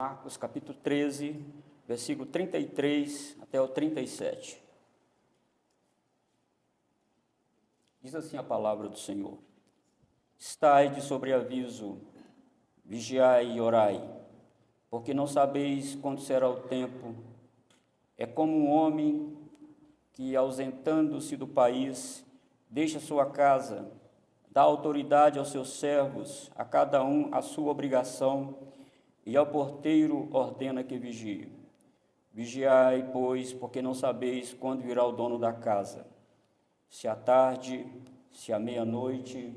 Marcos capítulo 13, versículo 33 até o 37. Diz assim a palavra do Senhor: Estai de sobreaviso, vigiai e orai, porque não sabeis quando será o tempo. É como um homem que, ausentando-se do país, deixa sua casa, dá autoridade aos seus servos, a cada um a sua obrigação, e ao porteiro ordena que vigie. Vigiai, pois, porque não sabeis quando virá o dono da casa, se à tarde, se à meia-noite,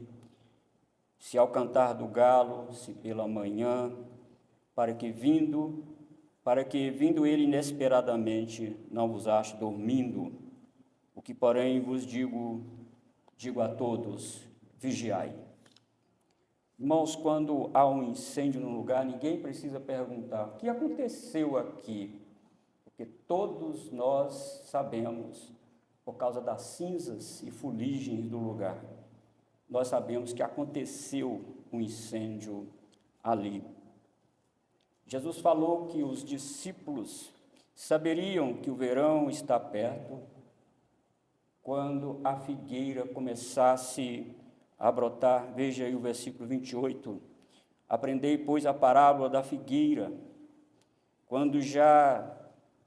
se ao cantar do galo, se pela manhã, para que vindo ele inesperadamente não vos ache dormindo. O que, porém, vos digo a todos: vigiai. Irmãos, quando há um incêndio no lugar, ninguém precisa perguntar o que aconteceu aqui, porque todos nós sabemos, por causa das cinzas e fuligens do lugar, nós sabemos que aconteceu um incêndio ali. Jesus falou que os discípulos saberiam que o verão está perto quando a figueira começasse a brotar. Veja aí o versículo 28. Aprendei, pois, a parábola da figueira. Quando já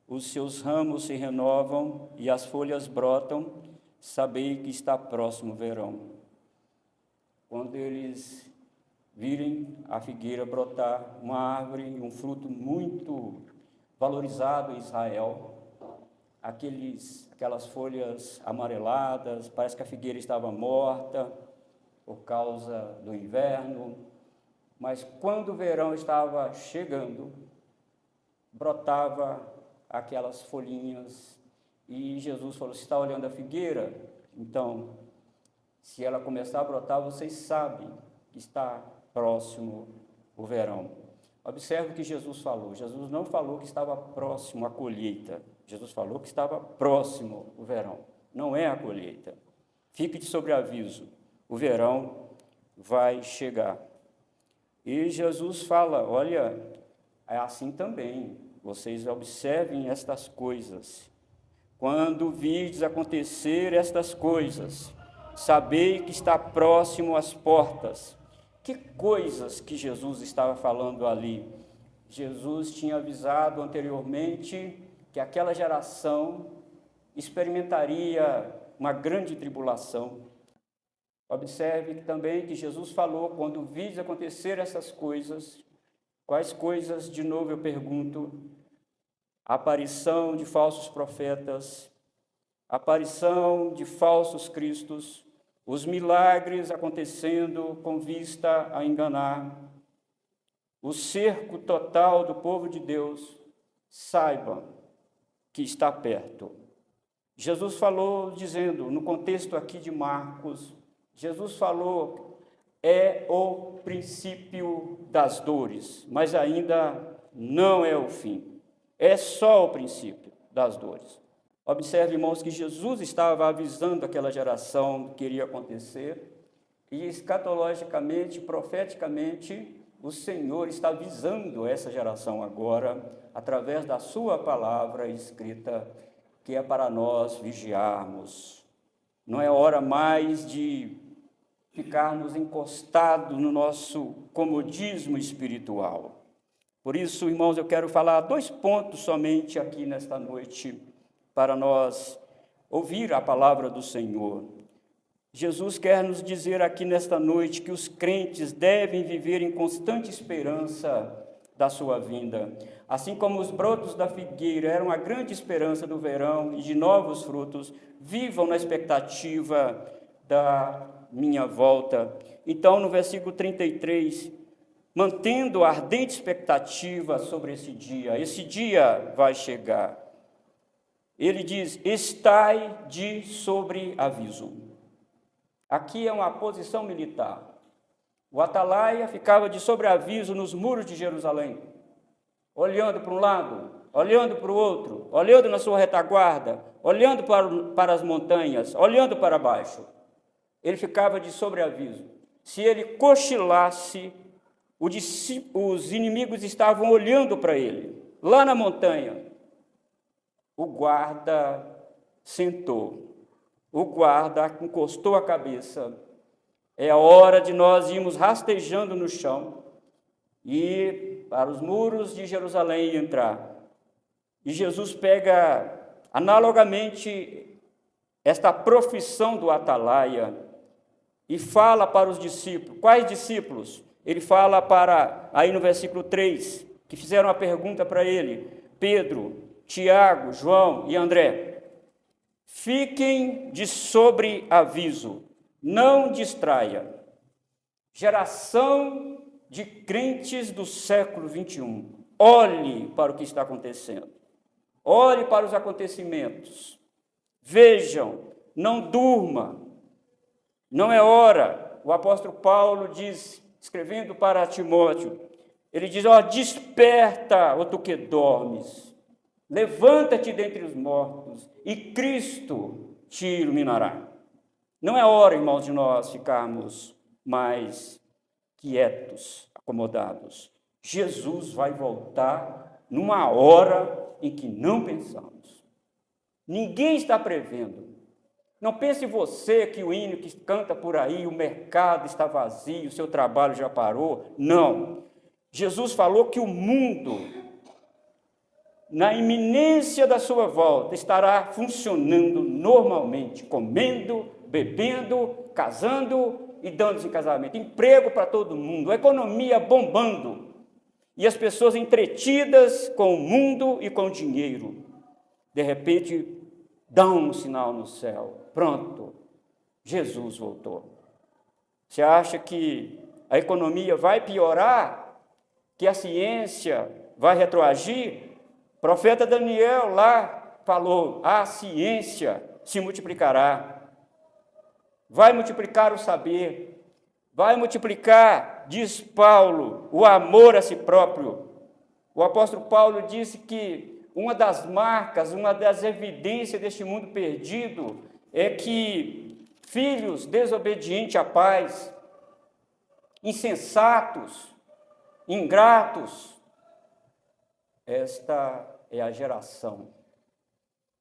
os seus ramos se renovam e as folhas brotam, sabei que está próximo o verão. Quando eles virem a figueira brotar, uma árvore e um fruto muito valorizado em Israel, aquelas folhas amareladas, parece que a figueira estava morta por causa do inverno, mas quando o verão estava chegando, brotava aquelas folhinhas, e Jesus falou: "Você está olhando a figueira? Então, se ela começar a brotar, vocês sabem que está próximo o verão." Observe o que Jesus falou. Jesus não falou que estava próximo a colheita. Jesus falou que estava próximo o verão. Não é a colheita. Fique de sobreaviso. O verão vai chegar. E Jesus fala: olha, é assim também. Vocês observem estas coisas. Quando virdes acontecer estas coisas, sabei que está próximo às portas. Que coisas que Jesus estava falando ali? Jesus tinha avisado anteriormente que aquela geração experimentaria uma grande tribulação. Observe também que Jesus falou: quando virdes acontecer essas coisas. Quais coisas? De novo eu pergunto: aparição de falsos profetas, aparição de falsos cristos, os milagres acontecendo com vista a enganar, o cerco total do povo de Deus. Saibam que está perto. Jesus falou dizendo, no contexto aqui de Marcos, Jesus falou: é o princípio das dores, mas ainda não é o fim. É só o princípio das dores. Observe, irmãos, que Jesus estava avisando aquela geração do que iria acontecer, e escatologicamente, profeticamente, o Senhor está avisando essa geração agora, através da sua palavra escrita, que é para nós vigiarmos. Não é hora mais de ficarmos encostados no nosso comodismo espiritual. Por isso, irmãos, eu quero falar 2 pontos somente aqui nesta noite, para nós ouvir a palavra do Senhor. Jesus quer nos dizer aqui nesta noite que os crentes devem viver em constante esperança da sua vinda. Assim como os brotos da figueira eram a grande esperança do verão e de novos frutos, vivam na expectativa da minha volta. Então, no versículo 33, mantendo a ardente expectativa sobre esse dia vai chegar. Ele diz: estai de sobreaviso. Aqui é uma posição militar. O atalaia ficava de sobreaviso nos muros de Jerusalém, olhando para um lado, olhando para o outro, olhando na sua retaguarda, olhando para as montanhas, olhando para baixo. Ele ficava de sobreaviso. Se ele cochilasse, os inimigos estavam olhando para ele, lá na montanha. O guarda sentou, o guarda encostou a cabeça. É a hora de nós irmos rastejando no chão e para os muros de Jerusalém entrar. E Jesus pega analogamente esta profissão do atalaia e fala para os discípulos. Quais discípulos? Ele fala aí no versículo 3, que fizeram a pergunta para ele: Pedro, Tiago, João e André. Fiquem de sobreaviso, não distraia. Geração de crentes do século 21, olhe para o que está acontecendo. Olhe para os acontecimentos. Vejam, não durma. Não é hora. O apóstolo Paulo diz, escrevendo para Timóteo, ele diz: desperta, ó tu que dormes. Levanta-te dentre os mortos e Cristo te iluminará. Não é hora, irmãos, de nós ficarmos mais quietos, acomodados. Jesus vai voltar numa hora em que não pensamos. Ninguém está prevendo. Não pense você que o hino que canta por aí, o mercado está vazio, o seu trabalho já parou. Não. Jesus falou que o mundo, na iminência da sua volta, estará funcionando normalmente, comendo, bebendo, casando e dando-se em casamento. Emprego para todo mundo, a economia bombando. E as pessoas entretidas com o mundo e com o dinheiro. De repente, dão um sinal no céu. Pronto, Jesus voltou. Você acha que a economia vai piorar? Que a ciência vai retroagir? O profeta Daniel lá falou: a ciência se multiplicará. Vai multiplicar o saber. Vai multiplicar, diz Paulo, o amor a si próprio. O apóstolo Paulo disse que uma das marcas, uma das evidências deste mundo perdido é que filhos desobedientes à paz, insensatos, ingratos, esta é a geração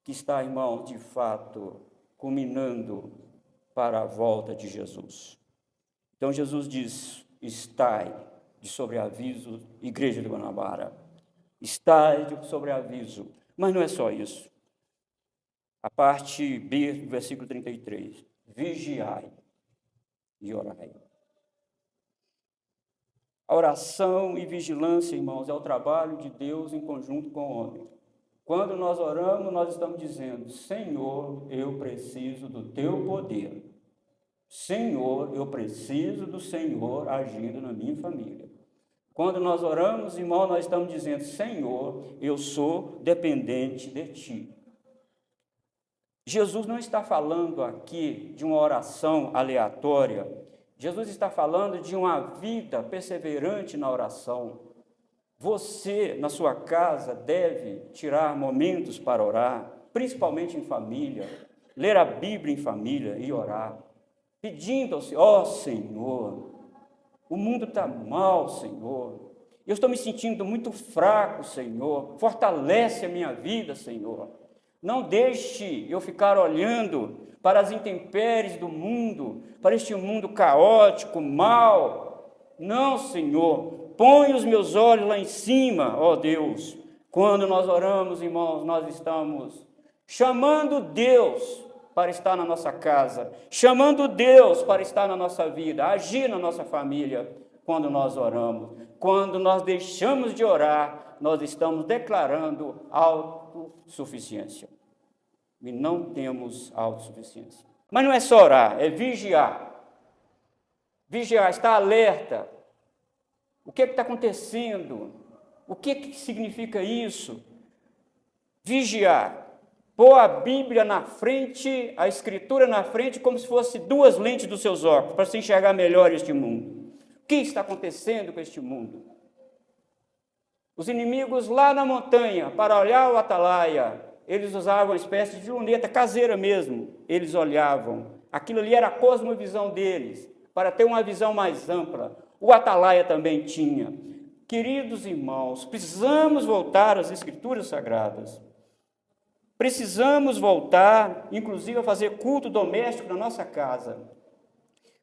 que está, irmãos, de fato, culminando para a volta de Jesus. Então Jesus diz: estai de sobreaviso, igreja de Guanabara. Estai de sobreaviso. Mas não é só isso. A parte B do versículo 33. Vigiai e orai. A oração e vigilância, irmãos, é o trabalho de Deus em conjunto com o homem. Quando nós oramos, nós estamos dizendo: Senhor, eu preciso do teu poder. Senhor, eu preciso do Senhor agindo na minha família. Quando nós oramos, irmão, nós estamos dizendo: Senhor, eu sou dependente de Ti. Jesus não está falando aqui de uma oração aleatória. Jesus está falando de uma vida perseverante na oração. Você, na sua casa, deve tirar momentos para orar, principalmente em família, ler a Bíblia em família e orar, pedindo ao Senhor: Senhor, o mundo está mal, Senhor. Eu estou me sentindo muito fraco, Senhor. Fortalece a minha vida, Senhor. Não deixe eu ficar olhando para as intempéries do mundo, para este mundo caótico, mal. Não, Senhor. Põe os meus olhos lá em cima, ó Deus. Quando nós oramos, irmãos, nós estamos chamando Deus para estar na nossa casa, chamando Deus para estar na nossa vida, agir na nossa família. Quando nós oramos, quando nós deixamos de orar, nós estamos declarando autossuficiência. E não temos autossuficiência. Mas não é só orar, é vigiar. Vigiar, estar alerta. O que está acontecendo? O que significa isso? Vigiar. Pôr a Bíblia na frente, a Escritura na frente, como se fosse duas lentes dos seus óculos, para se enxergar melhor este mundo. O que está acontecendo com este mundo? Os inimigos lá na montanha, para olhar o atalaia, eles usavam uma espécie de luneta caseira mesmo. Eles olhavam. Aquilo ali era a cosmovisão deles, para ter uma visão mais ampla. o atalaia também tinha. Queridos irmãos, precisamos voltar às Escrituras Sagradas. Precisamos voltar, inclusive, a fazer culto doméstico na nossa casa.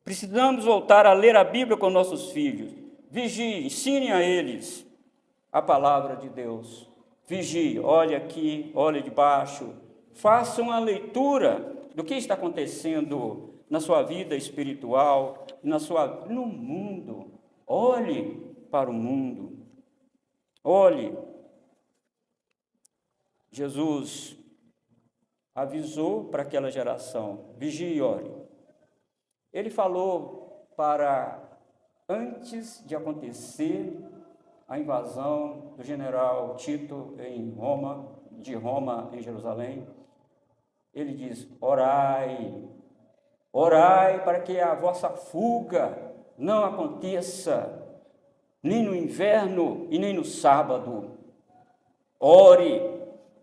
Precisamos voltar a ler a Bíblia com nossos filhos. Vigie, ensinem a eles a palavra de Deus. Vigie, olhe aqui, olhe de baixo. Façam a leitura do que está acontecendo na sua vida espiritual, no mundo. Olhe para o mundo. Olhe. Jesus avisou para aquela geração: vigie e ore. Ele falou para, antes de acontecer a invasão do general Tito de Roma em Jerusalém, ele diz: orai, orai para que a vossa fuga não aconteça, nem no inverno e nem no sábado. Ore,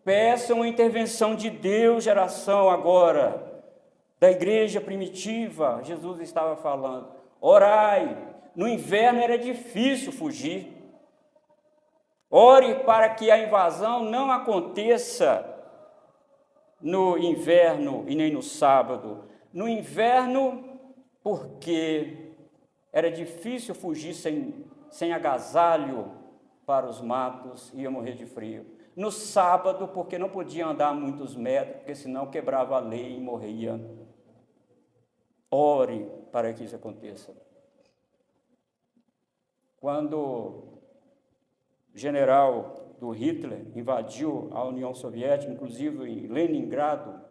peçam a intervenção de Deus, geração agora, da igreja primitiva. Jesus estava falando: orai, no inverno era difícil fugir. Ore para que a invasão não aconteça no inverno e nem no sábado. No inverno, porque era difícil fugir sem agasalho para os matos, ia morrer de frio. No sábado, porque não podia andar muitos metros, porque senão quebrava a lei e morria. Ore para que isso aconteça. Quando o general do Hitler invadiu a União Soviética, inclusive em Leningrado,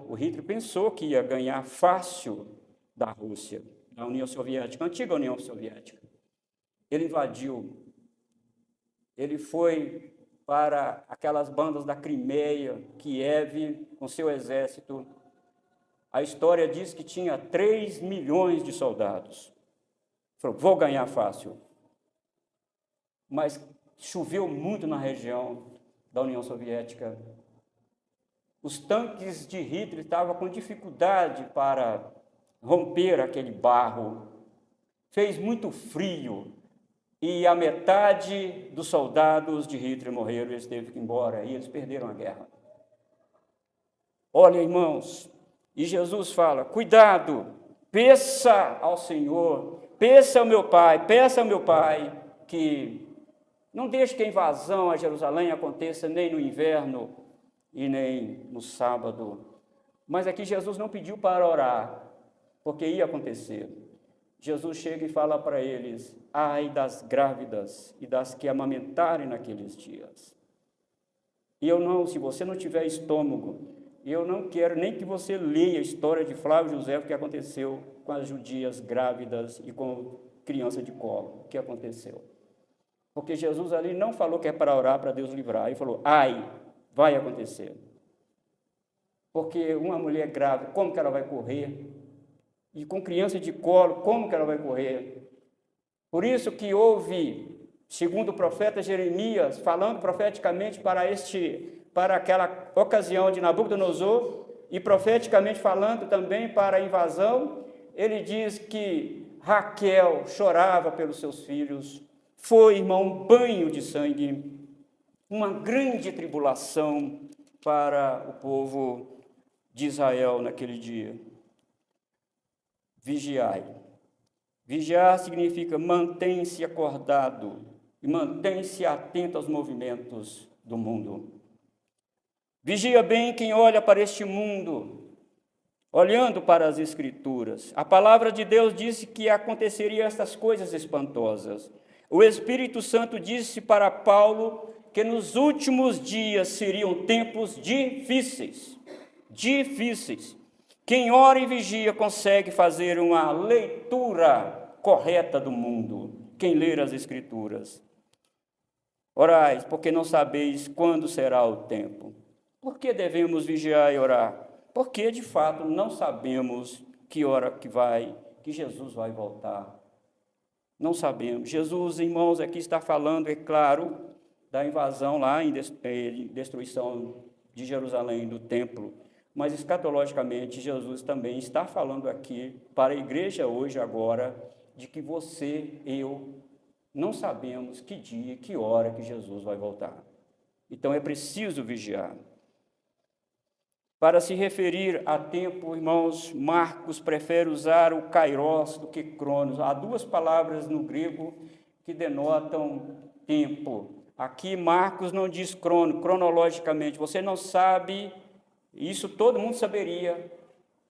o Hitler pensou que ia ganhar fácil da Rússia, da União Soviética, a antiga União Soviética. Ele invadiu, ele foi para aquelas bandas da Crimeia, Kiev, com seu exército. A história diz que tinha 3 milhões de soldados. Falou: vou ganhar fácil. Mas choveu muito na região da União Soviética. Os tanques de Hitler estavam com dificuldade para romper aquele barro. Fez muito frio. E a metade dos soldados de Hitler morreram, eles teve que ir embora, e eles perderam a guerra. Olha, irmãos, e Jesus fala: cuidado, peça ao Senhor, peça ao meu Pai, que não deixe que a invasão a Jerusalém aconteça nem no inverno e nem no sábado. Mas aqui Jesus não pediu para orar, porque ia acontecer. Jesus chega e fala para eles: ai das grávidas e das que amamentarem naqueles dias. E se você não tiver estômago, eu não quero nem que você leia a história de Flávio José, o que aconteceu com as judias grávidas e com criança de colo, o que aconteceu. Porque Jesus ali não falou que é para orar para Deus livrar, ele falou: ai, vai acontecer. Porque uma mulher grávida, como que ela vai correr? E com criança de colo, como que ela vai correr? Por isso que houve, segundo o profeta Jeremias, falando profeticamente para aquela ocasião de Nabucodonosor, e profeticamente falando também para a invasão, ele diz que Raquel chorava pelos seus filhos. Foi, irmão, um banho de sangue, uma grande tribulação para o povo de Israel naquele dia. Vigiai. Vigiar significa mantém-se acordado e mantém-se atento aos movimentos do mundo. Vigia bem quem olha para este mundo, olhando para as Escrituras. A palavra de Deus disse que aconteceriam estas coisas espantosas. O Espírito Santo disse para Paulo que nos últimos dias seriam tempos difíceis. Difíceis. Quem ora e vigia consegue fazer uma leitura correta do mundo. Quem ler as Escrituras. Orai, porque não sabeis quando será o tempo. Por que devemos vigiar e orar? Porque, de fato, não sabemos que hora que Jesus vai voltar. Não sabemos. Jesus, irmãos, aqui está falando, é claro, da invasão lá em destruição de Jerusalém, do templo. mas escatologicamente Jesus também está falando aqui para a igreja hoje, agora, de que você, eu, não sabemos que dia, que hora que Jesus vai voltar. Então é preciso vigiar. Para se referir a tempo, irmãos, Marcos prefere usar o kairos do que cronos. Há duas palavras no grego que denotam tempo. Aqui Marcos não diz cronologicamente. Você não sabe, isso todo mundo saberia,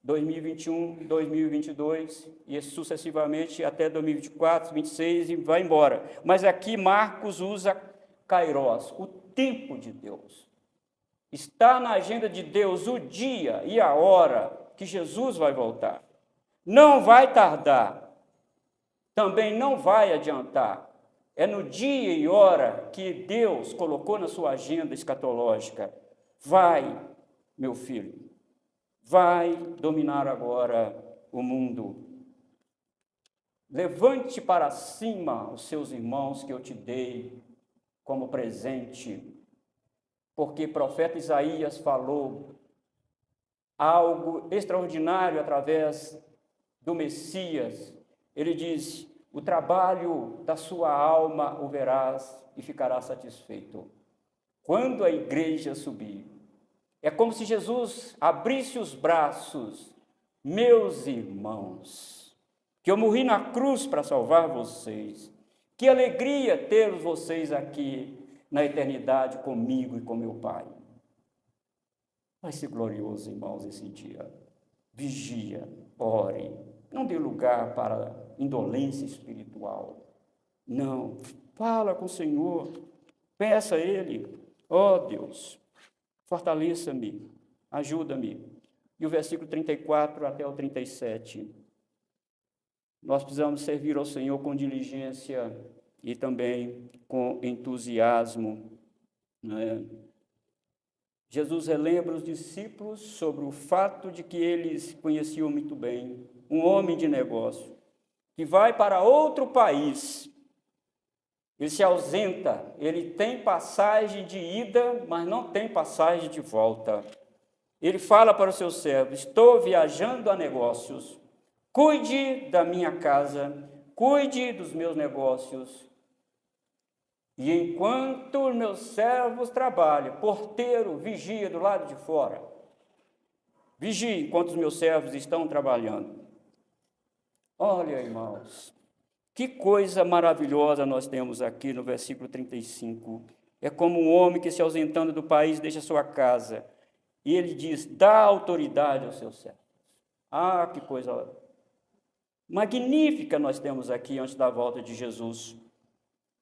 2021, 2022, e sucessivamente até 2024, 2026 e vai embora. Mas aqui Marcos usa kairos, o tempo de Deus. Está na agenda de Deus o dia e a hora que Jesus vai voltar. Não vai tardar, também não vai adiantar. É no dia e hora que Deus colocou na sua agenda escatológica. Vai, meu filho, vai dominar agora o mundo. Levante para cima os seus irmãos que eu te dei como presente, porque o profeta Isaías falou algo extraordinário através do Messias. Ele diz: o trabalho da sua alma o verás e ficarás satisfeito. Quando a igreja subir, é como se Jesus abrisse os braços: meus irmãos, que eu morri na cruz para salvar vocês, que alegria ter vocês aqui na eternidade comigo e com meu Pai. Vai ser glorioso, irmãos, esse dia. Vigia, ore, não dê lugar para indolência espiritual. Não, fala com o Senhor, peça a Ele: ó Deus, fortaleça-me, ajuda-me. E o versículo 34 até o 37. Nós precisamos servir ao Senhor com diligência e também com entusiasmo. Jesus relembra os discípulos sobre o fato de que eles conheciam muito bem um homem de negócio que vai para outro país. Ele se ausenta, ele tem passagem de ida, mas não tem passagem de volta. Ele fala para os seus servos: estou viajando a negócios, cuide da minha casa, cuide dos meus negócios. E enquanto os meus servos trabalham, porteiro, vigia do lado de fora. Vigie enquanto os meus servos estão trabalhando. Olha, irmãos, que coisa maravilhosa nós temos aqui no versículo 35. É como um homem que, se ausentando do país, deixa sua casa. E ele diz: dá autoridade aos seus servos. Ah, que coisa magnífica nós temos aqui antes da volta de Jesus.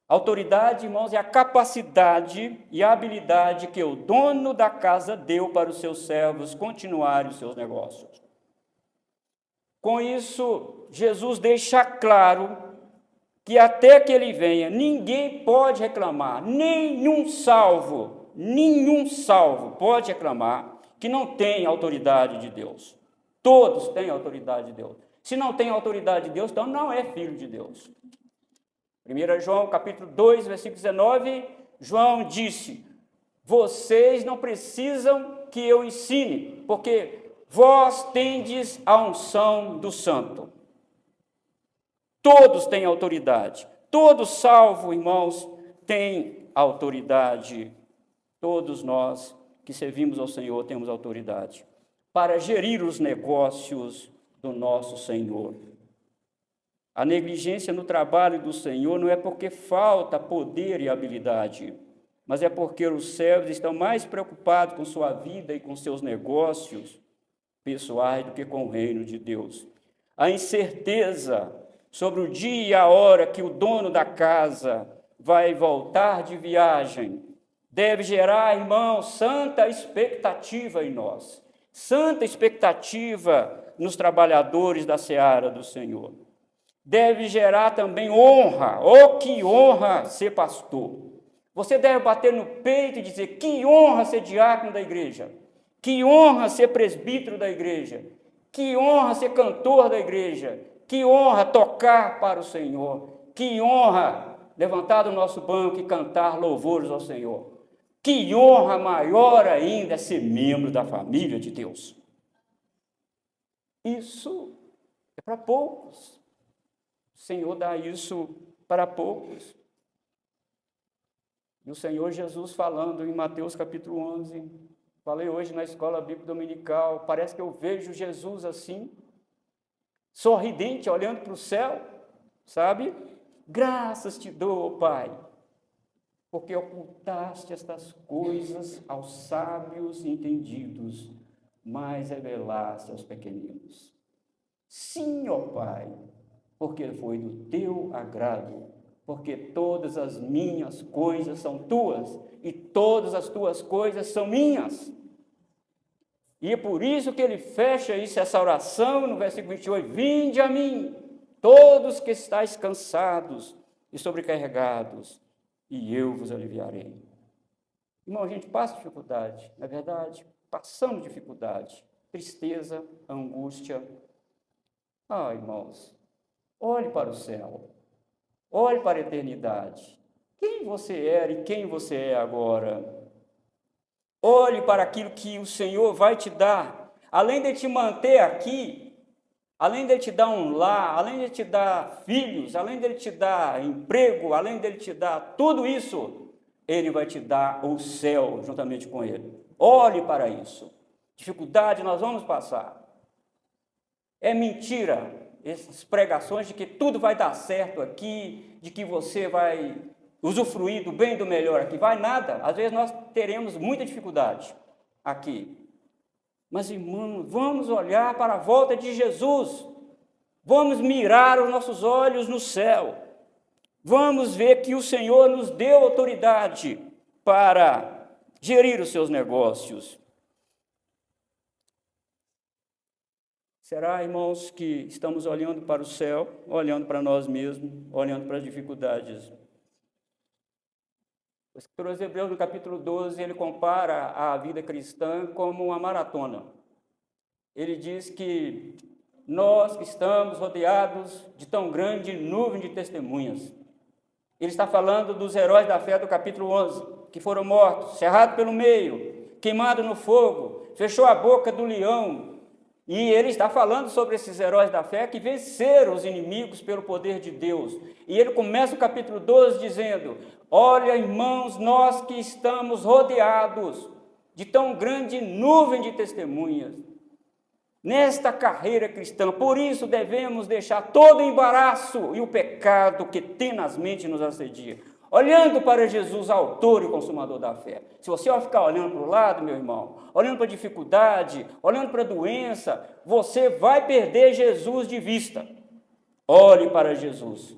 Autoridade, irmãos, é a capacidade e a habilidade que o dono da casa deu para os seus servos continuarem os seus negócios. Com isso, Jesus deixa claro que até que ele venha, ninguém pode reclamar, nenhum salvo pode reclamar que não tem autoridade de Deus. Todos têm autoridade de Deus. Se não tem autoridade de Deus, então não é filho de Deus. 1 João, capítulo 2, versículo 19, João disse: vocês não precisam que eu ensine, porque vós tendes a unção do Santo. Todos têm autoridade. Todo salvo, irmãos, tem autoridade. Todos nós que servimos ao Senhor temos autoridade para gerir os negócios do nosso Senhor. A negligência no trabalho do Senhor não é porque falta poder e habilidade, mas é porque os servos estão mais preocupados com sua vida e com seus negócios pessoais do que com o reino de Deus. A incerteza sobre o dia e a hora que o dono da casa vai voltar de viagem deve gerar, irmãos, santa expectativa em nós, santa expectativa nos trabalhadores da seara do Senhor. Deve gerar também honra. Oh, que honra ser pastor! Você deve bater no peito e dizer: que honra ser diácono da igreja, que honra ser presbítero da igreja, que honra ser cantor da igreja, que honra tocar para o Senhor, que honra levantar do nosso banco e cantar louvores ao Senhor. Que honra maior ainda é ser membro da família de Deus. Isso é para poucos. O Senhor dá isso para poucos. E o Senhor Jesus falando em Mateus capítulo 11, falei hoje na escola bíblica dominical, parece que eu vejo Jesus assim, sorridente, olhando para o céu, sabe? Graças te dou, Pai, porque ocultaste estas coisas aos sábios e entendidos, mas revelaste aos pequeninos. Sim, ó Pai, porque foi do teu agrado, porque todas as minhas coisas são tuas, e todas as tuas coisas são minhas. E é por isso que ele fecha essa oração no versículo 28, vinde a mim, todos que estáis cansados e sobrecarregados, e eu vos aliviarei. Irmão, a gente passa dificuldade, não é verdade? Passamos dificuldade, tristeza, angústia. Ah, irmãos, olhe para o céu, olhe para a eternidade. Quem você era e quem você é agora? Olhe para aquilo que o Senhor vai te dar. Além de te manter aqui, além de te dar um lar, além de te dar filhos, além de te dar emprego, além de te dar tudo isso, Ele vai te dar o céu juntamente com Ele. Olhe para isso. Dificuldade nós vamos passar. É mentira essas pregações de que tudo vai dar certo aqui, de que você vai usufruir do bem e do melhor aqui. Vai nada. Às vezes nós teremos muita dificuldade aqui. Mas, irmãos, vamos olhar para a volta de Jesus. Vamos mirar os nossos olhos no céu. Vamos ver que o Senhor nos deu autoridade para gerir os seus negócios. Será, irmãos, que estamos olhando para o céu, olhando para nós mesmos, olhando para as dificuldades? O escritor aos Hebreus, no capítulo 12, ele compara a vida cristã como uma maratona. Ele diz que nós que estamos rodeados de tão grande nuvem de testemunhas. Ele está falando dos heróis da fé do capítulo 11, que foram mortos, cerrados pelo meio, queimados no fogo, fechou a boca do leão. E ele está falando sobre esses heróis da fé que venceram os inimigos pelo poder de Deus. E ele começa o capítulo 12 dizendo, olha, irmãos, nós que estamos rodeados de tão grande nuvem de testemunhas, nesta carreira cristã, por isso devemos deixar todo o embaraço e o pecado que tenazmente nos assedia, olhando para Jesus, autor e consumador da fé. Se você vai ficar olhando para o lado, meu irmão, olhando para a dificuldade, olhando para a doença, você vai perder Jesus de vista. Olhe para Jesus.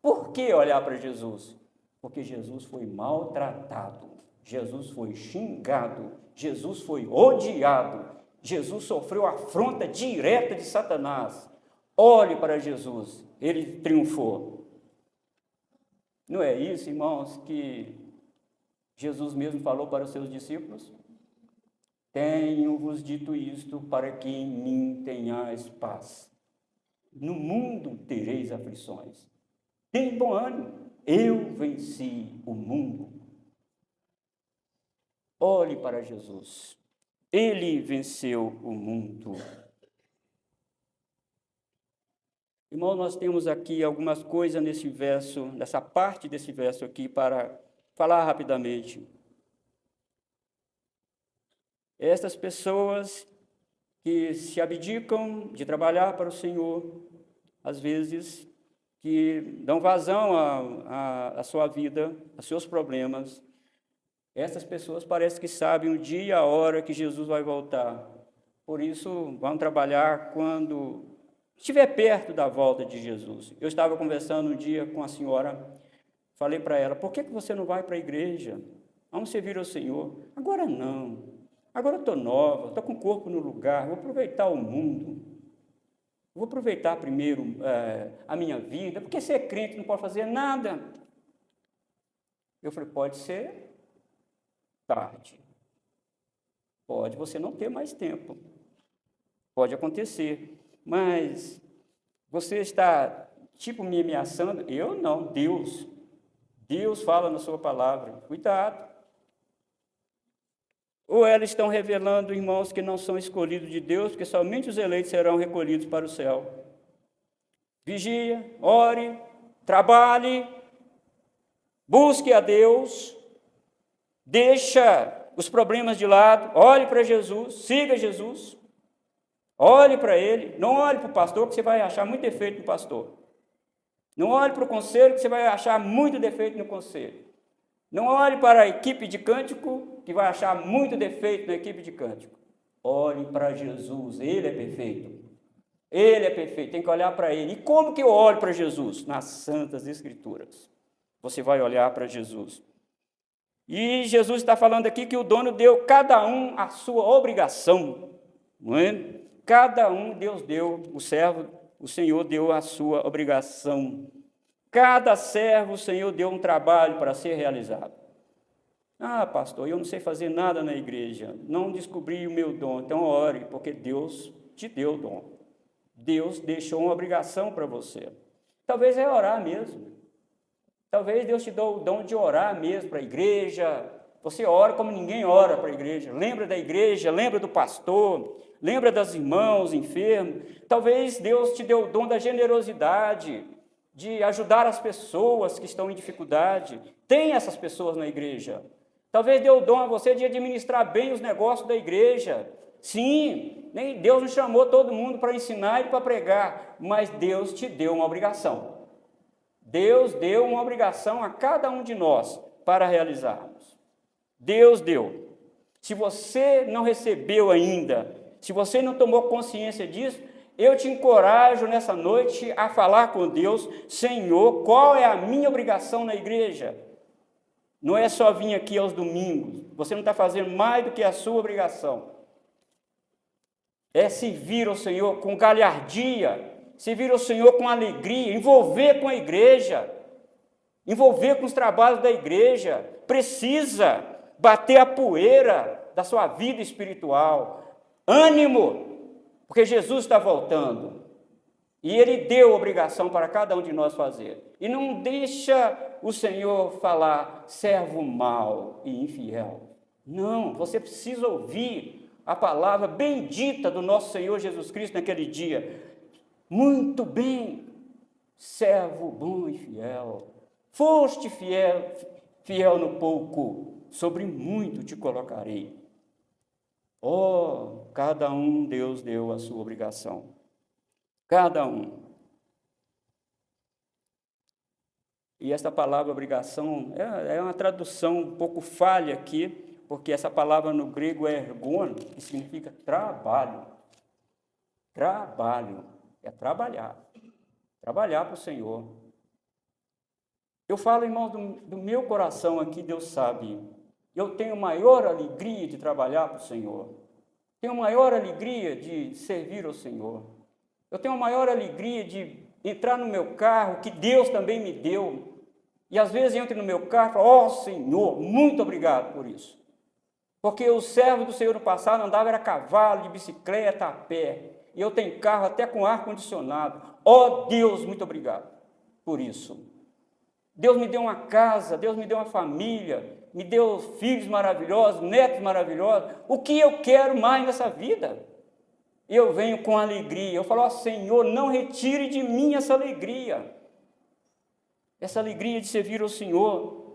Por que olhar para Jesus? Porque Jesus foi maltratado, Jesus foi xingado, Jesus foi odiado, Jesus sofreu afronta direta de Satanás. Olhe para Jesus, ele triunfou. Não é isso, irmãos, que Jesus mesmo falou para os seus discípulos? Tenho-vos dito isto para que em mim tenhais paz. No mundo tereis aflições. Tem bom ânimo, eu venci o mundo. Olhe para Jesus. Ele venceu o mundo. Irmão, nós temos aqui algumas coisas nesse verso, nessa parte desse verso aqui, para falar rapidamente. Essas pessoas que se abdicam de trabalhar para o Senhor, às vezes, que dão vazão à sua vida, aos seus problemas, essas pessoas parecem que sabem o dia e a hora que Jesus vai voltar. Por isso, vão trabalhar quando estiver perto da volta de Jesus. Eu estava conversando um dia com a senhora, falei para ela, por que você não vai para a igreja? Vamos servir ao Senhor. Agora não. Agora eu estou nova, estou com o corpo no lugar, vou aproveitar o mundo. Vou aproveitar primeiro a minha vida, porque ser crente não pode fazer nada. Eu falei, pode ser tarde. Pode você não ter mais tempo. Pode acontecer. Mas você está, me ameaçando? Eu não, Deus. Deus fala na sua palavra. Cuidado. Ou elas estão revelando, irmãos, que não são escolhidos de Deus, porque somente os eleitos serão recolhidos para o céu? Vigia, ore, trabalhe, busque a Deus, deixa os problemas de lado, olhe para Jesus, siga Jesus, olhe para Ele, não olhe para o pastor, que você vai achar muito defeito no pastor. Não olhe para o conselho, que você vai achar muito defeito no conselho. Não olhe para a equipe de cântico, que vai achar muito defeito na equipe de cântico. Olhe para Jesus, Ele é perfeito. Ele é perfeito, tem que olhar para Ele. E como que eu olho para Jesus? Nas Santas Escrituras. Você vai olhar para Jesus. E Jesus está falando aqui que o dono deu cada um a sua obrigação. Não é? Cada um Deus deu, o servo, o Senhor deu a sua obrigação. Cada servo o Senhor deu um trabalho para ser realizado. Ah, pastor, eu não sei fazer nada na igreja, não descobri o meu dom. Então ore, porque Deus te deu o dom. Deus deixou uma obrigação para você. Talvez é orar mesmo. Talvez Deus te dê o dom de orar mesmo para a igreja. Você ora como ninguém ora para a igreja. Lembra da igreja, lembra do pastor, lembra dos irmãos enfermos. Talvez Deus te dê o dom da generosidade, de ajudar as pessoas que estão em dificuldade. Tem essas pessoas na igreja. Talvez dê o dom a você de administrar bem os negócios da igreja. Sim, nem Deus não chamou todo mundo para ensinar e para pregar, mas Deus te deu uma obrigação. Deus deu uma obrigação a cada um de nós para realizarmos. Deus deu. Se você não recebeu ainda, se você não tomou consciência disso, eu te encorajo nessa noite a falar com Deus: Senhor, qual é a minha obrigação na igreja? Não é só vir aqui aos domingos, você não está fazendo mais do que a sua obrigação. É servir ao Senhor com galhardia, servir ao Senhor com alegria, envolver com a igreja, envolver com os trabalhos da igreja. Precisa bater a poeira da sua vida espiritual. Ânimo, porque Jesus está voltando. E Ele deu obrigação para cada um de nós fazer. E não deixa o Senhor falar servo mau e infiel. Não, você precisa ouvir a palavra bendita do nosso Senhor Jesus Cristo naquele dia. Muito bem, servo bom e fiel. Foste fiel no pouco, sobre muito te colocarei. Oh, cada um Deus deu a sua obrigação. Cada um. E essa palavra obrigação é uma tradução um pouco falha aqui, porque essa palavra no grego é ergon, que significa trabalho. Trabalho. É trabalhar. Trabalhar para o Senhor. Eu falo, irmãos, do meu coração aqui, Deus sabe. Eu tenho maior alegria de trabalhar para o Senhor. Tenho maior alegria de servir ao Senhor. Eu tenho maior alegria de entrar no meu carro, que Deus também me deu. E às vezes eu entro no meu carro e falo: ó Senhor, muito obrigado por isso. Porque os servos do Senhor no passado andavam a cavalo, de bicicleta, a pé. E eu tenho carro até com ar-condicionado. Ó Deus, muito obrigado por isso. Deus me deu uma casa, Deus me deu uma família, me deu filhos maravilhosos, netos maravilhosos. O que eu quero mais nessa vida? Eu venho com alegria. Eu falo: ó Senhor, não retire de mim essa alegria. Essa alegria de servir ao Senhor.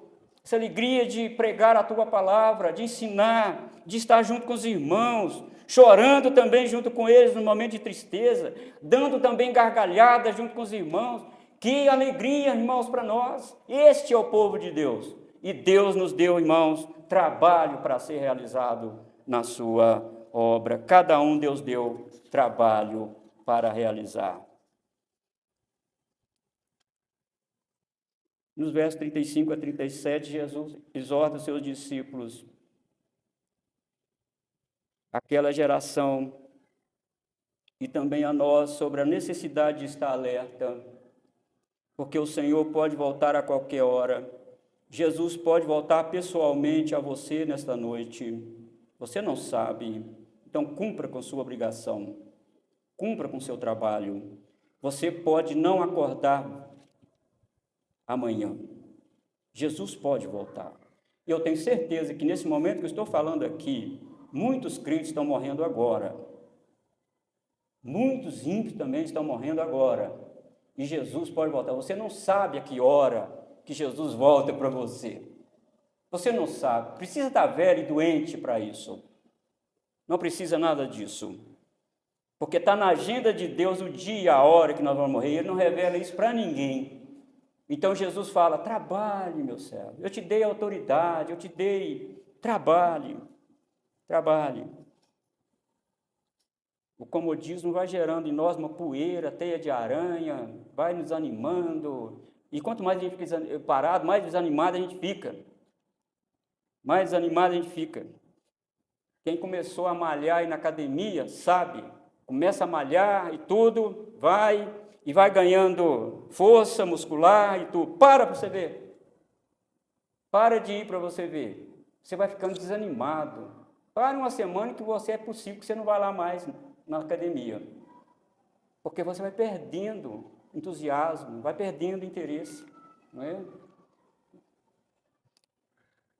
Essa alegria de pregar a Tua palavra, de ensinar, de estar junto com os irmãos, chorando também junto com eles no momento de tristeza, dando também gargalhadas junto com os irmãos. Que alegria, irmãos, para nós. Este é o povo de Deus. E Deus nos deu, irmãos, trabalho para ser realizado na sua obra. Cada um Deus deu trabalho para realizar. Nos versos 35 a 37, Jesus exorta os seus discípulos, aquela geração, e também a nós, sobre a necessidade de estar alerta, porque o Senhor pode voltar a qualquer hora. Jesus pode voltar pessoalmente a você nesta noite. Você não sabe, então cumpra com sua obrigação, cumpra com seu trabalho. Você pode não acordar amanhã. Jesus pode voltar. E eu tenho certeza que nesse momento que eu estou falando aqui, muitos crentes estão morrendo agora. Muitos ímpios também estão morrendo agora. E Jesus pode voltar. Você não sabe a que hora que Jesus volta para você. Você não sabe. Precisa estar velho e doente para isso. Não precisa nada disso. Porque está na agenda de Deus o dia, a hora que nós vamos morrer. Ele não revela isso para ninguém. Então Jesus fala, trabalhe, meu servo. Eu te dei autoridade, eu te dei trabalhe. Trabalhe. O comodismo vai gerando em nós uma poeira, teia de aranha, vai nos animando. E quanto mais a gente fica parado, mais desanimado a gente fica. Mais desanimado a gente fica. Quem começou a malhar aí na academia, sabe, começa a malhar e tudo, vai ganhando força muscular e tudo. Para você ver. Para de ir para você ver. Você vai ficando desanimado. Para uma semana que você é possível que você não vá lá mais na academia. Porque você vai perdendo entusiasmo, vai perdendo interesse, não é?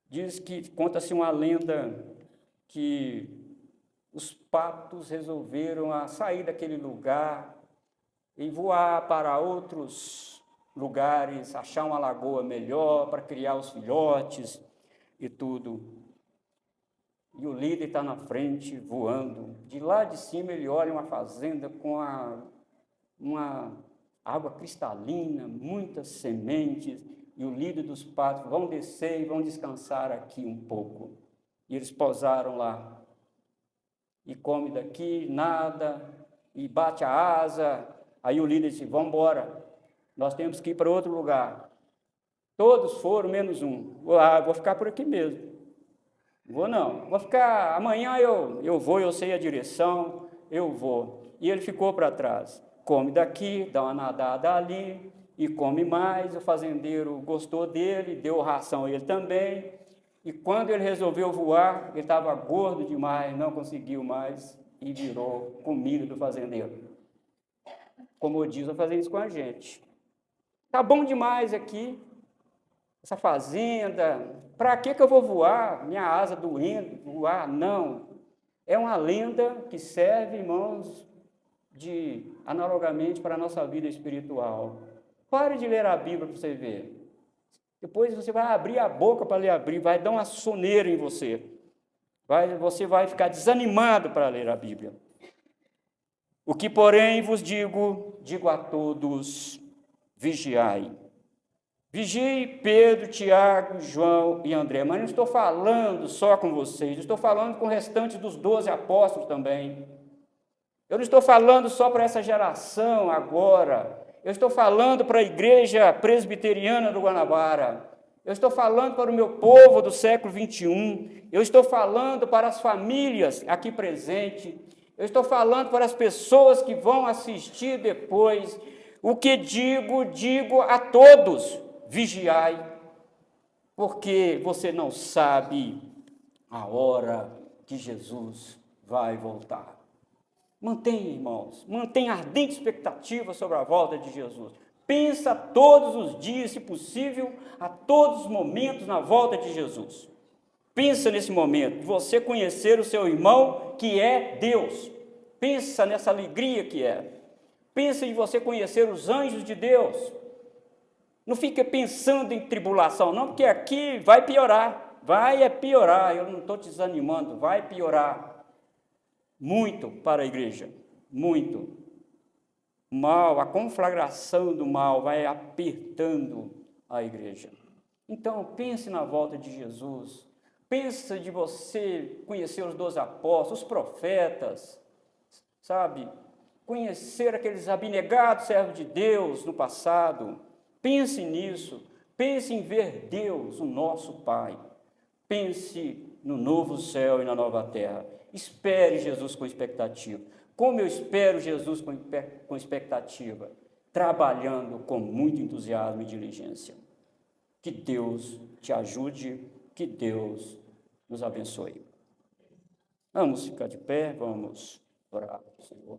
Diz que, conta-se uma lenda que os patos resolveram sair daquele lugar e voar para outros lugares, achar uma lagoa melhor para criar os filhotes e tudo. E o líder está na frente, voando. De lá de cima ele olha uma fazenda com uma água cristalina, muitas sementes, e o líder dos patos vão descer e vão descansar aqui um pouco. E eles pousaram lá. E come daqui, nada, e bate a asa. Aí o líder disse, vamos embora, nós temos que ir para outro lugar. Todos foram, menos um. Vou ficar por aqui mesmo. Vou não, vou ficar, amanhã eu vou, eu sei a direção, eu vou. E ele ficou para trás. Come daqui, dá uma nadada ali, e come mais. O fazendeiro gostou dele, deu ração a ele também. E quando ele resolveu voar, ele estava gordo demais, não conseguiu mais, e virou comida do fazendeiro. Como o diz, vai fazer isso com a gente. Tá bom demais aqui, essa fazenda, para que eu vou voar? Minha asa doendo, voar? Não. É uma lenda que serve, irmãos, analogamente para a nossa vida espiritual. Pare de ler a Bíblia para você ver. Depois você vai abrir a boca para ler vai dar uma soneira em você. Você vai ficar desanimado para ler a Bíblia. O que, porém, vos digo a todos, vigiai. Vigie Pedro, Tiago, João e André. Mas não estou falando só com vocês, estou falando com o restante dos 12 apóstolos também. Eu não estou falando só para essa geração agora. Eu estou falando para a igreja presbiteriana do Guanabara. Eu estou falando para o meu povo do século 21. Eu estou falando para as famílias aqui presentes. Eu estou falando para as pessoas que vão assistir depois. O que digo a todos. Vigiai, porque você não sabe a hora que Jesus vai voltar. Mantenha, irmãos, mantenha ardente expectativa sobre a volta de Jesus. Pensa todos os dias, se possível, a todos os momentos na volta de Jesus. Pensa nesse momento, de você conhecer o seu irmão, que é Deus. Pensa nessa alegria que é. Pensa em você conhecer os anjos de Deus. Não fica pensando em tribulação, não, porque aqui vai piorar. Vai piorar, eu não estou te desanimando, vai piorar. Muito para a igreja, muito. O mal, a conflagração do mal vai apertando a igreja. Então, pense na volta de Jesus. Pensa de você conhecer os 12 apóstolos, os profetas, sabe? Conhecer aqueles abnegados servos de Deus no passado. Pense nisso, pense em ver Deus, o nosso Pai. Pense no novo céu e na nova terra. Espere Jesus com expectativa. Como eu espero Jesus com expectativa? Trabalhando com muito entusiasmo e diligência. Que Deus te ajude, que Deus nos abençoe. Vamos ficar de pé, vamos orar, Senhor.